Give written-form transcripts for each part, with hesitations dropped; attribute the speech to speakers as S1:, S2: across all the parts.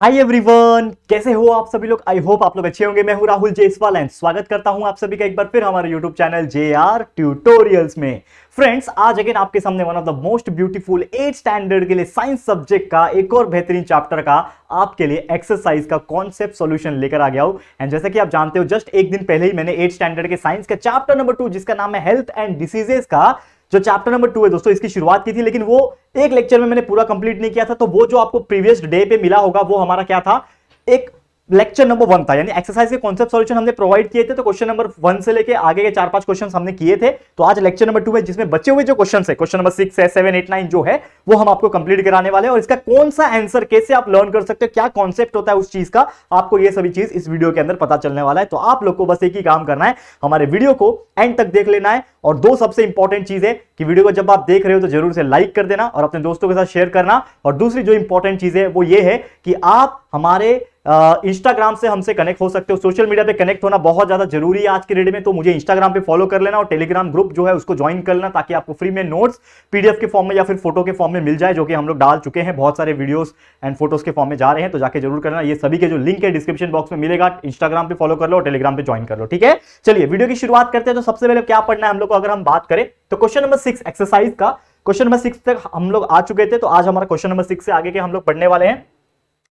S1: Hi everyone, कैसे हो आप सभी लोग। आई होप आप लोग अच्छे होंगे। मैं हूं राहुल जेसवाल एंड स्वागत करता हूं आप सभी का एक बार फिर हमारे यूट्यूब चैनल JR ट्यूटोरियल्स में। फ्रेंड्स, आज अगेन आपके सामने one of the most beautiful 8th standard के लिए साइंस सब्जेक्ट का एक और बेहतरीन चैप्टर का आपके लिए एक्सरसाइज का कॉन्सेप्ट सॉल्यूशन लेकर आ गया हूं। एंड जैसा कि आप जानते हो, जस्ट एक दिन पहले ही मैंने 8th स्टैंडर्ड के साइंस का चैप्टर नंबर 2 जिसका नाम है हेल्थ एंड डिसीजेस का जो चैप्टर नंबर 2 है दोस्तों, इसकी शुरुआत की थी, लेकिन वो एक लेक्चर में मैंने पूरा कंप्लीट नहीं किया था। तो वो जो आपको प्रीवियस डे पे मिला होगा वो हमारा क्या था, एक लेक्चर नंबर 1 था, यानी एक्सरसाइज के कॉन्सेप्ट सॉल्यूशन हमने प्रोवाइड किए थे। तो क्वेश्चन नंबर 1 से लेके आगे के 4-5 क्वेश्चन हमने किए थे। तो आज लेक्चर नंबर 2 है जिसमें बचे हुए जो क्वेश्चन है, क्वेश्चन नंबर 6 है, 7, 8, 9 जो है वो हम आपको कंप्लीट कराने वाले हैं। और इसका कौन सा आंसर कैसे आप लर्न कर सकते हो, क्या कॉन्सेप्ट होता है उस चीज का, आपको ये सभी चीज इस वीडियो के अंदर पता चलने वाला है। तो आप लोग को बस एक ही काम करना है, हमारे वीडियो को एंड तक देख लेना है। और दो सबसे इंपॉर्टेंट चीज है कि वीडियो को जब आप देख रहे हो तो जरूर से लाइक कर देना और अपने दोस्तों के साथ शेयर करना। और दूसरी जो इंपॉर्टेंट चीज है वो ये है कि आप हमारे इंस्टाग्राम से हमसे कनेक्ट हो सकते हो। सोशल मीडिया पे कनेक्ट होना बहुत ज्यादा जरूरी है आज के डेट में। तो मुझे इंस्टाग्राम पे फॉलो कर लेना और टेलीग्राम ग्रुप जो है उसको ज्वाइन कर लेना, ताकि आपको फ्री में नोट्स पीडीएफ के फॉर्म में या फिर फोटो के फॉर्म में मिल जाए, जो कि हम लोग डाल चुके हैं। बहुत सारे वीडियोस एंड फोटोज के फॉर्म में जा रहे हैं, तो जाके जरूर करना। ये सभी के जो लिंक है डिस्क्रिप्शन बॉक्स में मिलेगा। इंस्टाग्राम पे फॉलो कर लो और टेलीग्राम पे ज्वाइन कर लो, ठीक है। चलिए वीडियो की शुरुआत करते हैं। तो सबसे पहले क्या पढ़ना है हम लोग को, अगर हम बात करें तो क्वेश्चन नंबर 6 एक्सरसाइज का, क्वेश्चन नंबर 6 तक हम लोग आ चुके थे। तो आज हमारा क्वेश्चन नंबर 6 से आगे के हम लोग पढ़ने वाले हैं।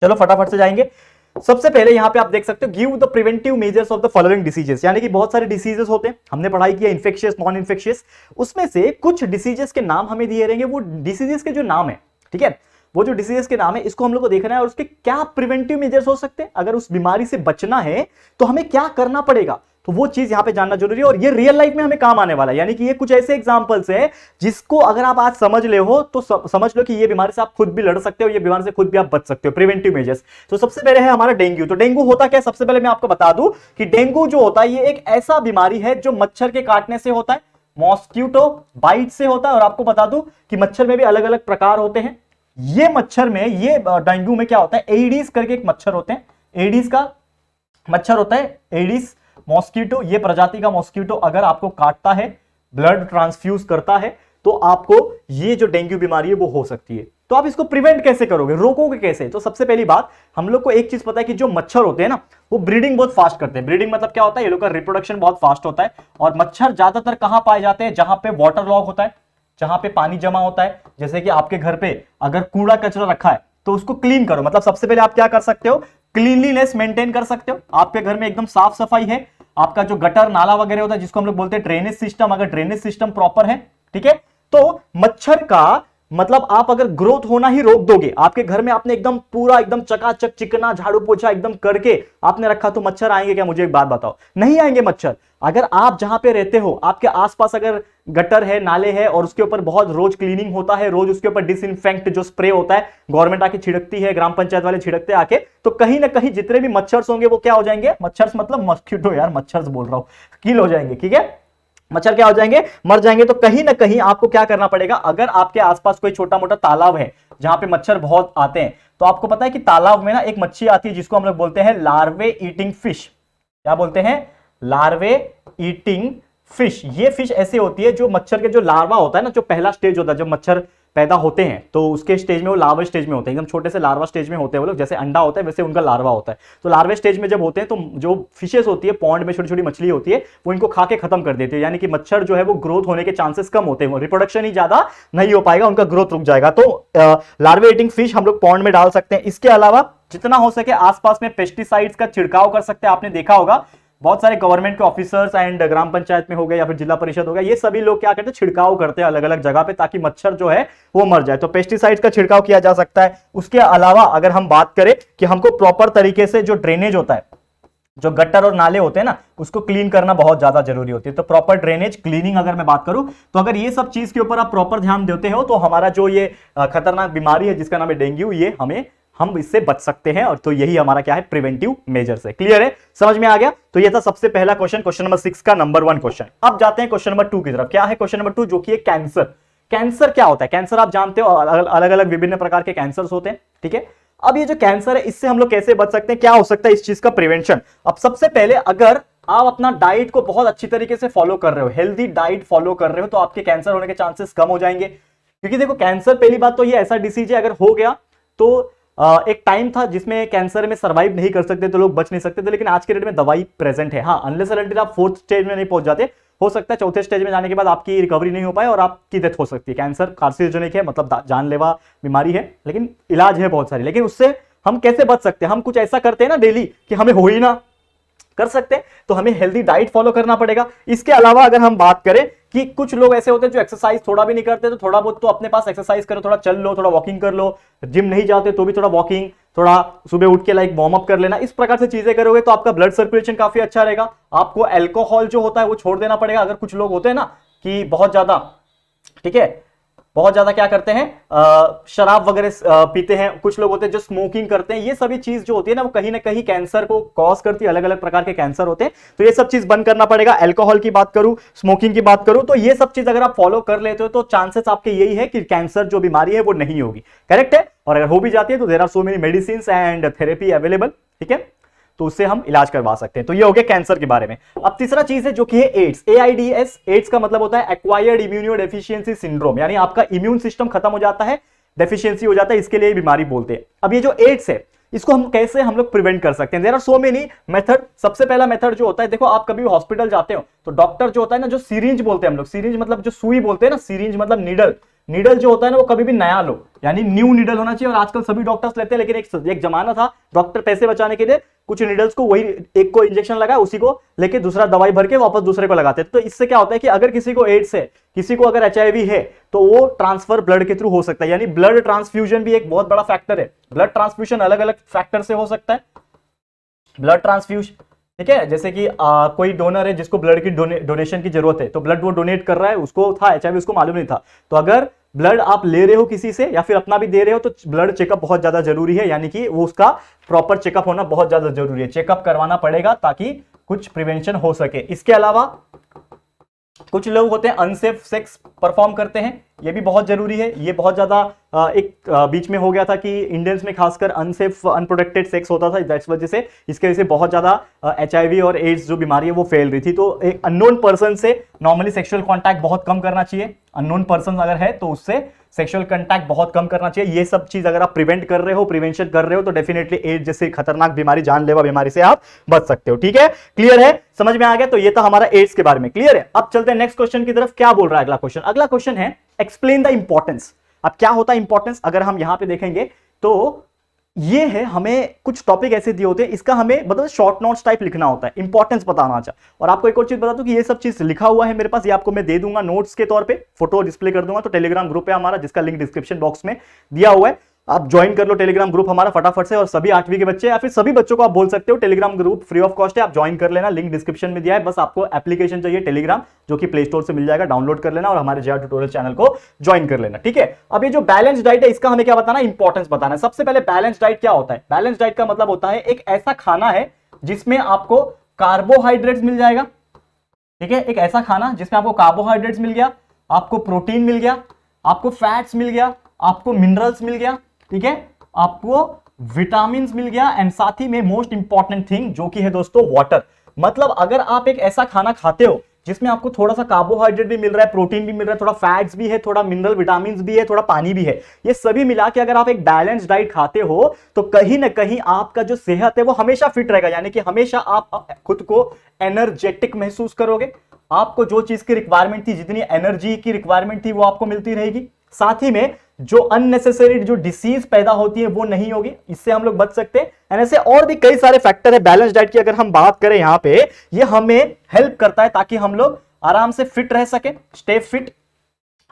S1: चलो फटाफट से जाएंगे। सबसे पहले यहां पे आप देख सकते हो, give the preventive measures of the following diseases, यानी कि बहुत सारे डिसीजेस होते हैं, हमने पढ़ाई किया इन्फेक्शियस, नॉन इन्फेक्शियस। उसमें से कुछ डिसीजेस के नाम हमें दिए रहेंगे। वो डिसीजेस के जो नाम है, ठीक है, वो जो डिसीजेस के नाम है इसको हम लोग को देखना है और उसके क्या प्रिवेंटिव मेजर्स हो सकते हैं। अगर उस बीमारी से बचना है तो हमें क्या करना पड़ेगा, तो वो चीज यहां पे जानना जरूरी है। और ये रियल लाइफ में हमें काम आने वाला है, यानी कि ये कुछ ऐसे एग्जांपल्स हैं जिसको अगर आप आज समझ ले हो तो समझ लो कि ये बीमारी से आप खुद भी लड़ सकते हो, ये बीमारी से खुद भी आप बच सकते हो। Preventive measures. तो सबसे पहले है हमारा डेंगू। तो डेंगू होता क्या है, सबसे पहले मैं आपको बता दूं कि डेंगू जो होता है ये एक ऐसा बीमारी है जो मच्छर के काटने से होता है, मॉस्किटो बाइट से होता है। और आपको बता दूं कि मच्छर में भी अलग अलग प्रकार होते हैं। ये मच्छर में, ये डेंगू में क्या होता है, एडीज करके एक मच्छर होते हैं, एडीज का मच्छर होता है, एडीज मॉस्किटो। ये प्रजाति का मॉस्किटो अगर आपको काटता है, ब्लड ट्रांसफ्यूज करता है, तो आपको ये जो डेंगू बीमारी है वो हो सकती है। तो आप इसको प्रिवेंट कैसे करोगे, रोकोगे कैसे। तो सबसे पहली बात, हम लोग को एक चीज पता है कि जो मच्छर होते हैं ना वो ब्रीडिंग बहुत फास्ट करते हैं। ब्रीडिंग मतलब क्या होता है, ये लोग का रिप्रोडक्शन बहुत फास्ट होता है। और मच्छर ज्यादातर कहां पाए जाते हैं, जहां पे वाटर लॉग होता है, जहां पे पानी जमा होता है। जैसे कि आपके घर पे अगर कूड़ा कचरा रखा है तो उसको क्लीन करो। मतलब सबसे पहले आप क्या कर सकते हो, क्लीनलीनेस मेंटेन कर सकते हो। आपके घर में एकदम साफ सफाई है, आपका जो गटर नाला वगैरह होता है जिसको हम लोग बोलते हैं ड्रेनेज सिस्टम, अगर ड्रेनेज सिस्टम प्रॉपर है, ठीक है, तो मच्छर का मतलब आप अगर ग्रोथ होना ही रोक दोगे, आपके घर में आपने एकदम पूरा एकदम चकाचक चिकना झाड़ू पोछा एकदम करके आपने रखा, तो मच्छर आएंगे क्या, मुझे एक बात बताओ, नहीं आएंगे मच्छर। अगर आप जहां पे रहते हो आपके आसपास अगर गटर है, नाले है और उसके ऊपर बहुत रोज क्लीनिंग होता है, रोज उसके ऊपर डिसइंफेक्ट जो स्प्रे होता है गवर्नमेंट आके छिड़कती है, ग्राम पंचायत वाले छिड़कते आके, तो कहीं ना कहीं जितने भी मच्छर होंगे वो क्या हो जाएंगे, मच्छर मतलब मॉस्किटो, यार मच्छर बोल रहा हूं, किल हो जाएंगे, ठीक है, मच्छर क्या हो जाएंगे, मर जाएंगे। तो कहीं ना कहीं आपको क्या करना पड़ेगा, अगर आपके आसपास कोई छोटा मोटा तालाब है जहां पे मच्छर बहुत आते हैं, तो आपको पता है कि तालाब में ना एक मच्छी आती है जिसको हम लोग बोलते हैं लार्वे ईटिंग फिश। क्या बोलते हैं, लार्वे ईटिंग फिश। ये फिश ऐसे होती है, जो मच्छर के जो लार्वा होता है ना, जो पहला स्टेज होता है जब मच्छर पैदा होते हैं, तो उसके स्टेज में वो लार्वा स्टेज में होते हैं, एकदम छोटे से लार्वा स्टेज में होते हैं वो लोग, जैसे अंडा होता है वैसे उनका लार्वा होता है। तो लार्वे स्टेज में जब होते हैं तो जो फिशेस होती है पॉन्ड में, छोटी छोटी मछली होती है, वो इनको खा के खत्म कर देती है, यानी कि मच्छर जो है वो ग्रोथ होने के चांसेस कम होते हैं, रिप्रोडक्शन ही ज्यादा नहीं हो पाएगा, उनका ग्रोथ रुक जाएगा। तो लार्वे ईटिंग फिश हम लोग पॉन्ड में डाल सकते हैं। इसके अलावा जितना हो सके आसपास में पेस्टिसाइड्स का छिड़काव कर सकते हैं। आपने देखा होगा बहुत सारे गवर्नमेंट के ऑफिसर्स एंड ग्राम पंचायत में हो गए या फिर जिला परिषद हो गया, ये सभी लोग क्या करते हैं, छिड़काव करते हैं अलग अलग जगह पे, ताकि मच्छर जो है वो मर जाए। तो पेस्टिसाइड्स का छिड़काव किया जा सकता है। उसके अलावा अगर हम बात करें कि हमको प्रॉपर तरीके से जो ड्रेनेज होता है, जो गटर और नाले होते हैं ना, उसको क्लीन करना बहुत ज्यादा जरूरी होती है। तो प्रॉपर ड्रेनेज क्लीनिंग अगर मैं बात करूं, तो अगर ये सब चीज के ऊपर आप प्रॉपर ध्यान देते हो तो हमारा जो ये खतरनाक बीमारी है जिसका नाम है डेंगू, ये हम इससे बच सकते हैं। और तो यही हमारा क्या है, प्रिवेंटिव मेजर्स है। क्लियर है, समझ में आ गया। तो ये था सबसे पहला क्वेश्चन, क्वेश्चन नंबर 6 का नंबर 1 क्वेश्चन। अब जाते हैं क्वेश्चन नंबर 2 की तरफ। क्या है क्वेश्चन नंबर 2, जो कि है कैंसर। कैंसर क्या होता है, कैंसर आप जानते हो, अलग अलग विभिन्न प्रकार के कैंसर होते हैं, ठीक है। अब ये जो कैंसर है इससे हम लोग कैसे बच सकते हैं, क्या हो सकता है इस चीज का प्रिवेंशन। अब सबसे पहले अगर आप अपना डाइट को बहुत अच्छी तरीके से फॉलो कर रहे हो, हेल्दी डाइट फॉलो कर रहे हो, तो आपके कैंसर होने के चांसेस कम हो जाएंगे। क्योंकि देखो कैंसर पहली बात तो ये ऐसा डिसीज है, अगर हो गया तो एक टाइम था जिसमें कैंसर में सर्वाइव नहीं कर सकते थे, लोग बच नहीं सकते थे, लेकिन आज के डेट में दवाई प्रेजेंट है। हाँ, अनलेस अनटिल आप फोर्थ स्टेज में नहीं पहुंच जाते, हो सकता है चौथे स्टेज में जाने के बाद आपकी रिकवरी नहीं हो पाए और आपकी डेथ हो सकती है। कैंसर कार्सिनोजेनिक है, मतलब जानलेवा बीमारी है, लेकिन इलाज है बहुत सारी। लेकिन उससे हम कैसे बच सकते हैं? हम कुछ ऐसा करते हैं ना डेली कि हमें हो ही ना कर सकते, तो हमें हेल्दी डाइट फॉलो करना पड़ेगा। इसके अलावा अगर हम बात करें कि कुछ लोग ऐसे होते हैं जो एक्सरसाइज थोड़ा भी नहीं करते, तो थोड़ा बहुत तो अपने पास एक्सरसाइज करो, थोड़ा चल लो, थोड़ा वॉकिंग कर लो। जिम नहीं जाते तो भी थोड़ा वॉकिंग, थोड़ा सुबह उठ के लाइक वार्म अप कर लेना। इस प्रकार से चीजें करोगे तो आपका ब्लड सर्कुलेशन काफी अच्छा रहेगा। आपको अल्कोहल जो होता है वो छोड़ देना पड़ेगा। अगर कुछ लोग होते हैं ना कि बहुत ज्यादा, ठीक है, बहुत ज्यादा क्या करते हैं, शराब वगैरह पीते हैं, कुछ लोग होते हैं जो स्मोकिंग करते हैं, ये सभी चीज जो होती है ना वो कहीं ना कहीं कैंसर को कॉज करती है। अलग अलग प्रकार के कैंसर होते हैं, तो ये सब चीज बंद करना पड़ेगा। अल्कोहल की बात करूं, स्मोकिंग की बात करूं, तो ये सब चीज अगर आप फॉलो कर लेते हो तो चांसेस आपके यही है कि कैंसर जो बीमारी है वो नहीं होगी। करेक्ट है? और अगर हो भी जाती है तो there are so many medicine and therapy available, ठीक है, तो उससे हम इलाज करवा सकते हैं। तो ये हो गया कैंसर के बारे में। अब तीसरा चीज है जो कि है एड्स, एआईडीएस। एड्स का मतलब होता है एक्वायर्ड इम्यूनो डेफिशिएंसी सिंड्रोम, यानी आपका इम्यून सिस्टम खत्म हो जाता है, डेफिशिएंसी हो जाता है, इसके लिए बीमारी बोलते हैं। अब ये जो एड्स है इसको हम कैसे हम लोग प्रिवेंट कर सकते हैं? There are so many method. सबसे पहला मेथड जो होता है, देखो आप कभी हॉस्पिटल जाते हो तो डॉक्टर जो होता है ना, जो सिरिंज बोलते हैं हम लोग, सिरिंज मतलब जो सुई बोलते हैं ना, सिरिंज मतलब नीडल, नीडल जो होता है ना वो कभी भी नया लो, यानी न्यू नीडल होना चाहिए। और आजकल सभी डॉक्टर्स लेते हैं, लेकिन एक जमाना था डॉक्टर पैसे बचाने के लिए कुछ नीडल्स को, वही एक को इंजेक्शन लगाया, उसी को लेके दूसरा दवाई भर के वापस दूसरे को लगाते हैं। तो इससे क्या होता है कि अगर किसी को एड्स है, किसी को अगर एचआईवी है, तो वो ट्रांसफर ब्लड के थ्रू हो सकता है। यानी ब्लड ट्रांसफ्यूजन भी एक बहुत बड़ा फैक्टर है। ब्लड ट्रांसफ्यूजन अलग अलग फैक्टर से हो सकता है। ब्लड ट्रांसफ्यूज, ठीक है, जैसे कि कोई डोनर है जिसको ब्लड की डोनेशन की जरूरत है, तो ब्लड वो डोनेट कर रहा है, उसको था एचआईवी, उसको मालूम नहीं था, तो अगर ब्लड आप ले रहे हो किसी से या फिर अपना भी दे रहे हो तो ब्लड चेकअप बहुत ज्यादा जरूरी है। यानी कि वो उसका प्रॉपर चेकअप होना बहुत ज्यादा जरूरी है, चेकअप करवाना पड़ेगा ताकि कुछ प्रिवेंशन हो सके। इसके अलावा कुछ लोग होते हैं अनसेफ सेक्स परफॉर्म करते हैं, ये भी बहुत जरूरी है। ये बहुत ज्यादा एक बीच में हो गया था कि इंडियंस में खासकर अनसेफ अनप्रोटेक्टेड सेक्स होता था, दैट्स वजह से, इसके वजह से बहुत ज्यादा एचआईवी और एड्स जो बीमारी है वो फैल रही थी। तो एक अननोन पर्सन से नॉर्मली सेक्सुअल कांटेक्ट बहुत कम करना चाहिए। अननोन पर्सन अगर है तो उससे सेक्सुअल कांटेक्ट बहुत कम करना चाहिए। ये सब चीज अगर आप प्रिवेंट कर रहे हो, प्रिवेंशन कर रहे हो, तो डेफिनेटली एड्स जैसे खतरनाक बीमारी, जानलेवा बीमारी से आप बच सकते हो। ठीक है, क्लियर है, समझ में आ गया? तो ये था हमारा एड्स के बारे में, क्लियर है। अब चलते हैं नेक्स्ट क्वेश्चन की तरफ। क्या बोल रहा है अगला क्वेश्चन? अगला क्वेश्चन है एक्सप्लेन द इंपॉर्टेंस। अब क्या होता है इंपॉर्टेंस? अगर हम यहां पे देखेंगे तो ये है, हमें कुछ टॉपिक ऐसे दिए होते हैं, इसका हमें मतलब शॉर्ट नोट्स टाइप लिखना होता है, इंपॉर्टेंस बताना चाहिए। और आपको एक और चीज बता दूं कि ये सब चीज लिखा हुआ है मेरे पास, ये आपको मैं दे दूंगा नोट्स के तौर पे, फोटो डिस्प्ले कर दूंगा। तो टेलीग्राम ग्रुप है हमारा, जिसका लिंक डिस्क्रिप्शन बॉक्स में दिया हुआ है, आप ज्वाइन कर लो टेलीग्राम ग्रुप हमारा फटाफट से। और सभी 8वीं के बच्चे या फिर सभी बच्चों को आप बोल सकते हो, Telegram group free of cost है, आप ज्वाइन कर लेना, लिंक डिस्क्रिप्शन में दिया है। बस आपको एप्लीकेशन चाहिए टेलीग्राम, जो कि प्ले स्टोर से मिल जाएगा, डाउनलोड कर लेना और हमारे जेआर ट्यूटोरियल चैनल को ज्वाइन कर लेना। ठीक है, अब ये जो बैलेंस डाइट है इसका हमें क्या बताना, इंपॉर्टेंस बताना है। सबसे पहले बैलेंस डाइट क्या होता है? बैलेंस डाइट का मतलब होता है एक ऐसा खाना है जिसमें आपको कार्बोहाइड्रेट्स मिल जाएगा, ठीक है, एक ऐसा खाना जिसमें आपको कार्बोहाइड्रेट्स मिल गया, आपको प्रोटीन मिल गया, आपको फैट्स मिल गया, आपको मिनरल्स मिल गया, ठीक है, आपको विटामिन मिल गया, एंड साथ ही में मोस्ट इंपॉर्टेंट थिंग जो कि है दोस्तों वाटर। मतलब अगर आप एक ऐसा खाना खाते हो जिसमें आपको थोड़ा सा कार्बोहाइड्रेट भी मिल रहा है, प्रोटीन भी मिल रहा है, थोड़ा फैट्स भी है, थोड़ा मिनरल विटामिन भी है, थोड़ा पानी भी है, ये सभी मिला के अगर आप एक बैलेंस डाइट खाते हो तो कहीं ना कहीं आपका जो सेहत है वो हमेशा फिट रहेगा। यानी कि हमेशा आप खुद को एनर्जेटिक महसूस करोगे, आपको जो चीज की रिक्वायरमेंट थी, जितनी एनर्जी की रिक्वायरमेंट थी वो आपको मिलती रहेगी। साथ ही में जो अननेसेसरी जो डिसीज पैदा होती है वो नहीं होगी, इससे हम लोग बच सकते हैं। एंड ऐसे और भी कई सारे फैक्टर है बैलेंस डाइट की, अगर हम बात करें यहां पे, ये हमें हेल्प करता है ताकि हम लोग आराम से फिट रह सके, स्टे फिट।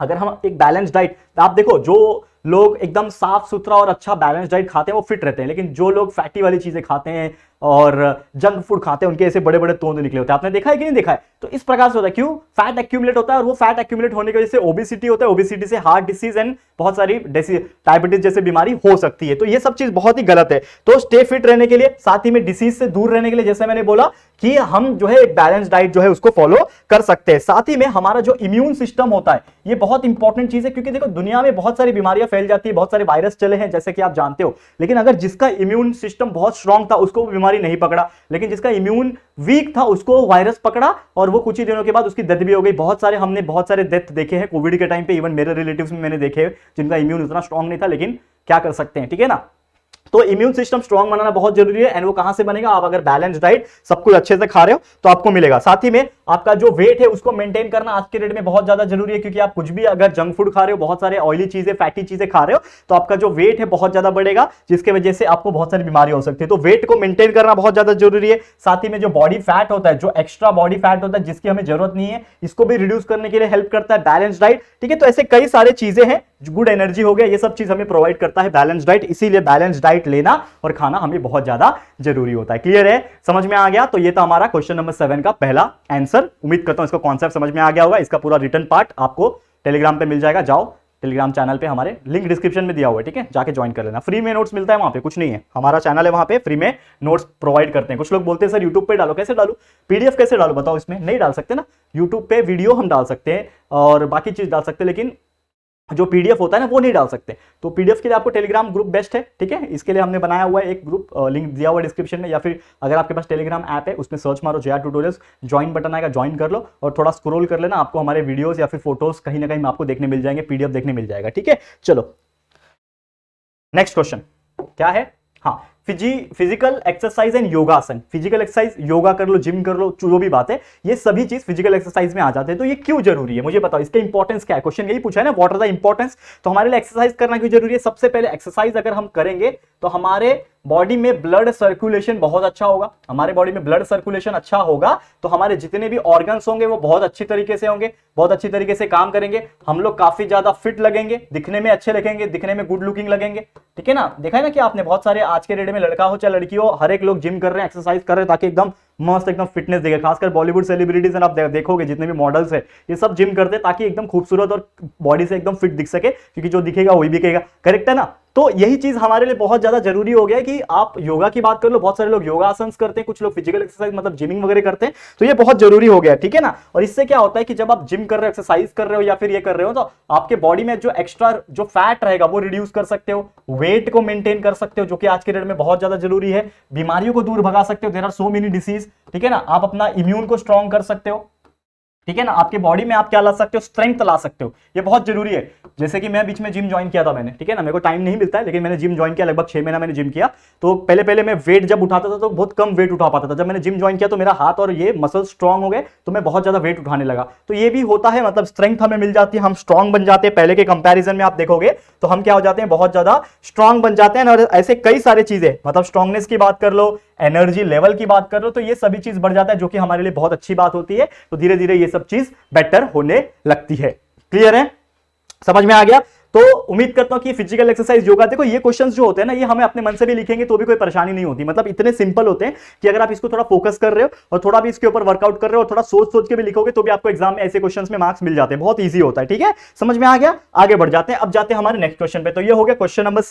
S1: अगर हम एक बैलेंस डाइट, आप देखो जो लोग एकदम साफ सुथरा और अच्छा बैलेंस डाइट खाते हैं वो फिट रहते हैं, लेकिन जो लोग फैटी वाली चीजें खाते हैं और जंक फूड खाते हैं उनके ऐसे बड़े बड़े तोंद निकले होते हैं। आपने देखा है कि नहीं देखा है? तो इस प्रकार से होता है, क्यों? फैट एक्यूमुलेट होता है, और वो फैट एक्यूमुलेट होने की वजह से ओबेसिटी होता है, ओबेसिटी से हार्ट डिसीज एंड बहुत सारी डायबिटीज जैसे बीमारी हो सकती है। तो ये सब चीज बहुत ही गलत है। तो स्टे फिट रहने के लिए, साथ ही में डिसीज से दूर रहने के लिए, जैसे मैंने बोला कि हम जो है एक बैलेंस डाइट जो है उसको फॉलो कर सकते हैं। साथ ही में हमारा जो इम्यून सिस्टम होता है ये बहुत इंपॉर्टेंट चीज है, क्योंकि देखो दुनिया में बहुत सारी बीमारियां फैल जाती है, बहुत सारे वायरस चले हैं जैसे कि आप जानते हो, लेकिन अगर जिसका इम्यून सिस्टम बहुत स्ट्रांग था उसको बीमारी नहीं पकड़ा, लेकिन जिसका इम्यून वीक था उसको वायरस पकड़ा और वो कुछ ही दिनों के बाद उसकी डेथ भी हो गई। हमने बहुत सारे डेथ देखे हैं कोविड के टाइम पे, इवन मेरे रिलेटिव्स में मैंने देखे जिनका इम्यून इतना स्ट्रांग नहीं था, लेकिन क्या कर सकते हैं, ठीक है ना। तो इम्यून सिस्टम स्ट्रांग बनाना बहुत जरूरी है। एंड वो कहां से बनेगा? आप अगर बैलेंस डाइट सब कुछ अच्छे से खा रहे हो तो आपको मिलेगा। साथ ही में आपका जो वेट है उसको मेंटेन करना आज के डेट में बहुत ज्यादा जरूरी है, क्योंकि आप कुछ भी अगर जंक फूड खा रहे हो, बहुत सारे ऑयली चीजें, फैटी चीजें खा रहे हो, तो आपका जो वेट है बहुत ज्यादा बढ़ेगा, जिसकी वजह से आपको बहुत सारी बीमारी हो सकती है। तो वेट को मेंटेन करना बहुत ज्यादा जरूरी है। साथ ही में जो बॉडी फैट होता है, जो एक्स्ट्रा बॉडी फैट होता है जिसकी हमें जरूरत नहीं है, इसको भी रिड्यूस करने के लिए हेल्प करता है बैलेंस डाइट। ठीक है, तो ऐसे कई सारे चीजें हैं। गुड एनर्जी हो गया, ये सब चीज हमें प्रोवाइड करता है बैलेंस डाइट, इसीलिए बैलेंस डाइट लेना और खाना हमें बहुत ज्यादा जरूरी होता है। क्लियर है? समझ में आ गया? तो ये था हमारा क्वेश्चन नंबर 7 का पहला आंसर। उम्मीद करता हूं इसका कॉन्सेप्ट समझ में आ गया होगा। इसका पूरा रिटर्न पार्ट आपको टेलीग्राम पे मिल जाएगा। जाओ टेलीग्राम चैनल पे, हमारे लिंक डिस्क्रिप्शन में दिया हुआ है, ठीक है, जाके ज्वाइन कर लेना। फ्री में नोट्स मिलता है वहां पे, कुछ नहीं है, हमारा चैनल है वहां पे, फ्री में नोट्स प्रोवाइड करते हैं। कुछ लोग बोलते हैं सर यूट्यूब पे डालो, कैसे डालू, पीडीएफ कैसे डालू, बताओ। इसमें नहीं डाल सकते ना, यूट्यूब पे वीडियो हम डाल सकते हैं और बाकी चीज डाल सकते हैं, लेकिन जो पीडीएफ होता है ना वो नहीं डाल सकते। तो पीडीएफ के लिए आपको टेलीग्राम ग्रुप बेस्ट है, ठीक है, इसके लिए हमने बनाया हुआ है एक ग्रुप, लिंक दिया हुआ है डिस्क्रिप्शन में, या फिर अगर आपके पास टेलीग्राम ऐप है उसमें सर्च मारो JR ट्यूटोरियल्स, ज्वाइन बटन आएगा, ज्वाइन कर लो और थोड़ा स्क्रॉल कर लेना, आपको हमारे वीडियोस या फिर फोटोज कहीं ना कहीं आपको देखने मिल जाएंगे, पीडीएफ देखने मिल जाएगा। ठीक है, चलो नेक्स्ट क्वेश्चन क्या है? हाँ, फिजिकल एक्सरसाइज एंड योगासन। फिजिकल एक्सरसाइज, योगा कर लो, जिम कर लो, जो भी बात है, ये सभी चीज फिजिकल एक्सरसाइज में आ जाते हैं। तो ये क्यों जरूरी है मुझे बताओ, इसका इंपॉर्टेंस क्या है? क्वेश्चन यही पूछा है ना, व्हाट आर द इंपॉर्टेंस। तो हमारे लिए एक्सरसाइज करना क्यों जरूरी है? सबसे पहले एक्सरसाइज अगर हम करेंगे तो हमारे बॉडी में ब्लड सर्कुलेशन बहुत अच्छा होगा। हमारे बॉडी में ब्लड सर्कुलेशन अच्छा होगा तो हमारे जितने भी ऑर्गन्स होंगे वो बहुत अच्छी तरीके से होंगे, बहुत अच्छी तरीके से काम करेंगे। हम लोग काफी ज्यादा फिट लगेंगे, दिखने में अच्छे लगेंगे, दिखने में गुड लुकिंग लगेंगे। ठीक है ना, देखा है ना कि आपने बहुत सारे आज के डेट में, लड़का हो चाहे लड़की हो, हर एक लोग जिम कर रहे हैं, एक्सरसाइज कर रहे हैं ताकि एकदम मस्त, एकदम फिटनेस दिखे। खासकर बॉलीवुड सेलिब्रिटीज आप देखोगे, जितने भी मॉडल्स है ये सब जिम करते हैं ताकि एकदम खूबसूरत और बॉडी से एकदम फिट दिख सके, क्योंकि जो दिखेगा वही बिकेगा। करेक्ट है ना? तो यही चीज हमारे लिए बहुत ज्यादा जरूरी हो गया है कि आप योगा की बात कर लो, बहुत सारे लोग योगासन करते हैं, कुछ लोग फिजिकल एक्सरसाइज मतलब जिमिंग वगैरह करते हैं, तो ये बहुत जरूरी हो गया। ठीक है ना? और इससे क्या होता है कि जब आप जिम कर रहे हो, एक्सरसाइज कर रहे हो या फिर ये कर रहे हो, तो आपके बॉडी में जो एक्स्ट्रा जो फैट रहेगा वो रिड्यूस कर सकते हो, वेट को मेंटेन कर सकते हो, जो कि आज के डेट में बहुत ज्यादा जरूरी है। बीमारियों को दूर भगा सकते हो, there are so many disease. ठीक है ना? आप अपना इम्यून को स्ट्रॉन्ग कर सकते हो। ठीक है ना? आपके बॉडी में आप क्या ला सकते हो? स्ट्रेंथ ला सकते हो, ये बहुत जरूरी है। जैसे कि मैं बीच में जिम ज्वाइन किया था मैंने, ठीक है ना, मेरे को टाइम नहीं मिलता है, लेकिन मैंने जिम ज्वाइन किया, लगभग 6 महीना मैंने जिम किया। तो पहले मैं वेट जब उठाता था तो बहुत कम वेट उठा पाता था। जब मैंने जिम ज्वाइन किया तो मेरा हाथ और ये मसल स्ट्रांग हो गए, तो मैं बहुत ज्यादा वेट उठाने लगा। तो ये भी होता है, मतलब स्ट्रेंथ हमें मिल जाती है, हम स्ट्रांग बन जाते हैं। पहले के कंपैरिजन में आप देखोगे तो हम क्या हो जाते हैं, बहुत ज्यादा स्ट्रांग बन जाते हैं। और ऐसे कई सारी चीजें, मतलब स्ट्रांगनेस की बात कर लो, एनर्जी लेवल की बात कर लो, तो ये सभी चीज बढ़ जाता है, जो कि हमारे लिए बहुत अच्छी बात होती है। तो धीरे धीरे ये सब चीज बेटर होने लगती है। क्लियर है? समझ में आ गया? तो उम्मीद करता हूं कि फिजिकल एक्सरसाइज, योगा, देखो ये क्वेश्चंस जो होते हैं ना, ये हमें अपने मन से भी लिखेंगे तो भी कोई परेशानी नहीं होती। मतलब इतने सिंपल होते हैं कि अगर आप इसको थोड़ा फोकस कर रहे हो और थोड़ा भी इसके ऊपर वर्कआउट कर रहे हो और थोड़ा सोच सोच के भी लिखोगे तो भी आपको एग्जाम में ऐसे क्वेश्चंस में मार्क्स मिल जाते हैं। बहुत ईजी होता है। ठीक है, समझ में आ गया? आगे बढ़ जाते हैं। अब जाते हैं हमारे नेक्स्ट क्वेश्चन पे। तो ये हो गया question number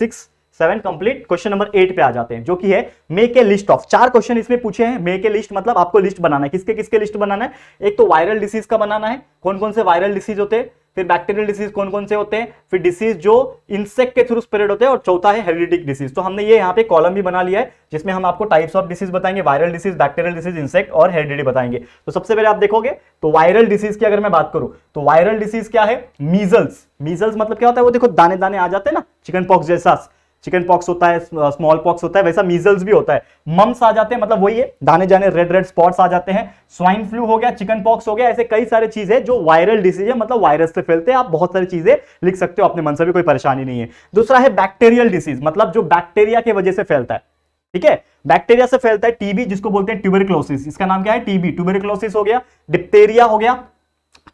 S1: 7 complete. Question number 8 पे आ जाते हैं, जो कि है make a list of. 4 question इसमें पूछे हैं। मेक ए लिस्ट मतलब आपको लिस्ट बनाना है, किसके किसके लिस्ट बनाना है? एक तो वायरल डिसीज का बनाना है, कौन कौन से वायरल डिसीज होते हैं, फिर बैक्टीरियल डिसीज कौन कौन से होते हैं, फिर डिसीज जो इंसेक्ट के थ्रू स्प्रेड होते हैं, और चौथा है हेरिडिटिक डिसीज। तो हमने ये यहाँ पे कॉलम भी बना लिया है, जिसमें हम आपको टाइप्स ऑफ डिसीज बताएंगे, viral disease, bacterial disease, insect और हेरिडिटी बताएंगे। तो सबसे पहले आप देखोगे तो वायरल डिसीज की अगर मैं बात करूं तो वायरल डिसीज क्या है? मीजल्स। मीजल्स मतलब क्या होता है? वो देखो दाने दाने आ जाते हैं ना, चिकन पॉक्स जैसा। चिकन पॉक्स होता है, स्मॉल पॉक्स होता है, वैसा मीजल्स भी होता है। मम्स आ जाते हैं, मतलब वही है, दाने जाने रेड रेड स्पॉट्स आ जाते हैं। स्वाइन फ्लू हो गया, चिकन पॉक्स हो गया, ऐसे कई सारे चीजें जो वायरल डिसीज है, मतलब वायरस से फैलते हैं। आप बहुत सारी चीजें लिख सकते हो अपने मन से भी, कोई परेशानी नहीं है। दूसरा है बैक्टीरियल डिसीज, मतलब जो बैक्टीरिया की वजह से फैलता है। ठीक है, बैक्टीरिया से फैलता है। टीबी जिसको बोलते हैं ट्यूबरक्लोसिस, इसका नाम क्या है? टीबी, ट्यूबरक्लोसिस हो गया। डिप्थेरिया हो गया,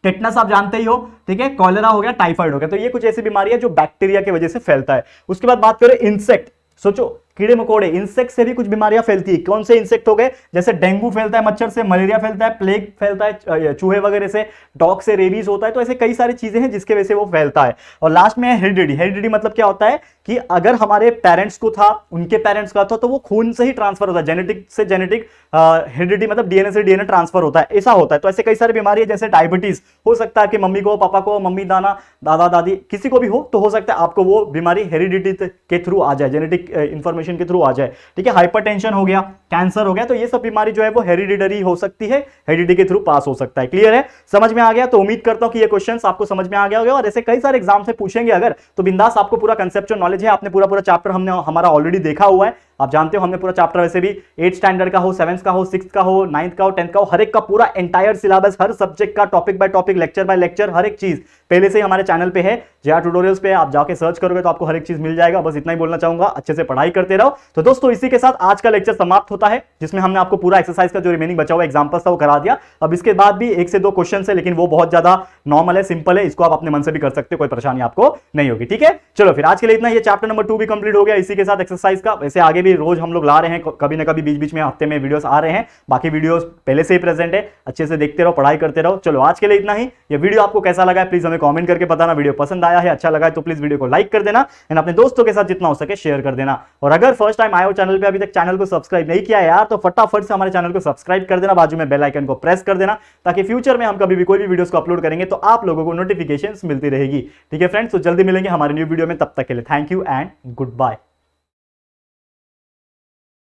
S1: टेटनस आप जानते ही हो। ठीक है, कॉलेरा हो गया, टाइफाइड हो गया। तो ये कुछ ऐसी बीमारी है जो बैक्टीरिया की वजह से फैलता है। उसके बाद बात करें इंसेक्ट, सोचो कीड़े मकोड़े, इंसेक्ट से भी कुछ बीमारियां फैलती है। कौन से इंसेक्ट हो गए? जैसे डेंगू फैलता है मच्छर से, मलेरिया फैलता है, प्लेग फैलता है चूहे वगैरह से, डॉग से रेबीज होता है। तो ऐसे कई सारी चीजें हैं जिसके वजह से वो फैलता है। और लास्ट में है हेरिडिटी। हेरिडिटी मतलब क्या होता है कि अगर हमारे पेरेंट्स को था, उनके पेरेंट्स का था, तो वो खून से ही ट्रांसफर होता है, जेनेटिक से जेनेटिक। हेरिडिटी मतलब डीएनए से डीएनए ट्रांसफर होता है, ऐसा होता है। तो ऐसे कई सारी बीमारी है, जैसे डायबिटीज हो सकता है कि मम्मी को, पापा को, मम्मी दादा दादी किसी को भी हो, तो हो सकता है आपको वो बीमारी हेरिडिटी के थ्रू आ जाए, जेनेटिक इंफॉर्मेशन कॉम्बिनेशन के थ्रू आ जाए। ठीक है, हाइपरटेंशन हो गया, कैंसर हो गया, तो ये सब बीमारी जो है वो हेरिडिटरी हो सकती है, हेरिडिटी के थ्रू पास हो सकता है। क्लियर है, समझ में आ गया? तो उम्मीद करता हूं कि ये क्वेश्चंस आपको समझ में आ गया होगा, और ऐसे कई सारे एग्जाम से पूछेंगे अगर, तो बिंदास आपको पूरा कंसेप्चुअल नॉलेज है, आपने पूरा चैप्टर हमने हमारा ऑलरेडी देखा हुआ है। आप जानते हो हमने पूरा चैप्टर वैसे भी 8th स्टैंडर्ड का हो, 7th का हो, 6th का हो, 9th का हो, 10th का हो, हर एक का पूरा एंटायर सिलेबस, हर सब्जेक्ट का topic by topic, lecture by lecture, हर एक चीज पहले से ही हमारे चैनल पे है। जेआर ट्यूटोरियल्स पे आप जाके सर्च करोगे तो आपको हर एक चीज मिल जाएगा। बस इतना ही बोलना चाहूंगा, अच्छे से पढ़ाई करते रहो। तो दोस्तों इसी के साथ आज का लेक्चर समाप्त होता है, जिसमें हमने आपको पूरा एक्सरसाइज का जो रिमेनिंग बचा हुआ एग्जांपल्स था वो करा दिया। अब इसके बाद भी 1 से 2 क्वेश्चन है, लेकिन वो बहुत ज्यादा नॉर्मल है, सिंपल है, इसको आप अपने मन से भी कर सकते हो, कोई परेशानी आपको नहीं होगी। ठीक है, चलो फिर आज के लिए इतना। ये चैप्टर नंबर 2 भी कंप्लीट हो गया इसी के साथ एक्सरसाइज का। वैसे आगे भी रोज हम लोग ला रहे हैं, कभी ना कभी बीच बीच में हफ्ते में वीडियोस आ रहे हैं, बाकी वीडियोस पहले से ही प्रेजेंट है, अच्छे से देखते रहो, पढ़ाई करते रहो। चलो आज के लिए इतना ही। ये वीडियो आपको कैसा लगा है प्लीज हमें कमेंट करके बताना। वीडियो पसंद आया है, अच्छा लगा है तो प्लीज वीडियो को लाइक कर देना, एंड अपने दोस्तों के साथ जितना हो सके शेयर कर देना। और अगर फर्स्ट टाइम आए हो चैनल पे, अभी तक चैनल को सब्सक्राइब नहीं किया यार, तो फटाफट से हमारे चैनल को सब्सक्राइब कर देना, बाजू में बेल आइकन को प्रेस कर देना, ताकि फ्यूचर में हम कभी भी कोई भी वीडियोस को अपलोड करेंगे तो आप लोगों को नोटिफिकेशंस मिलती रहेगी। ठीक है फ्रेंड्स, तो जल्दी मिलेंगे हमारे न्यू वीडियो में, तब तक के लिए thank you and good bye.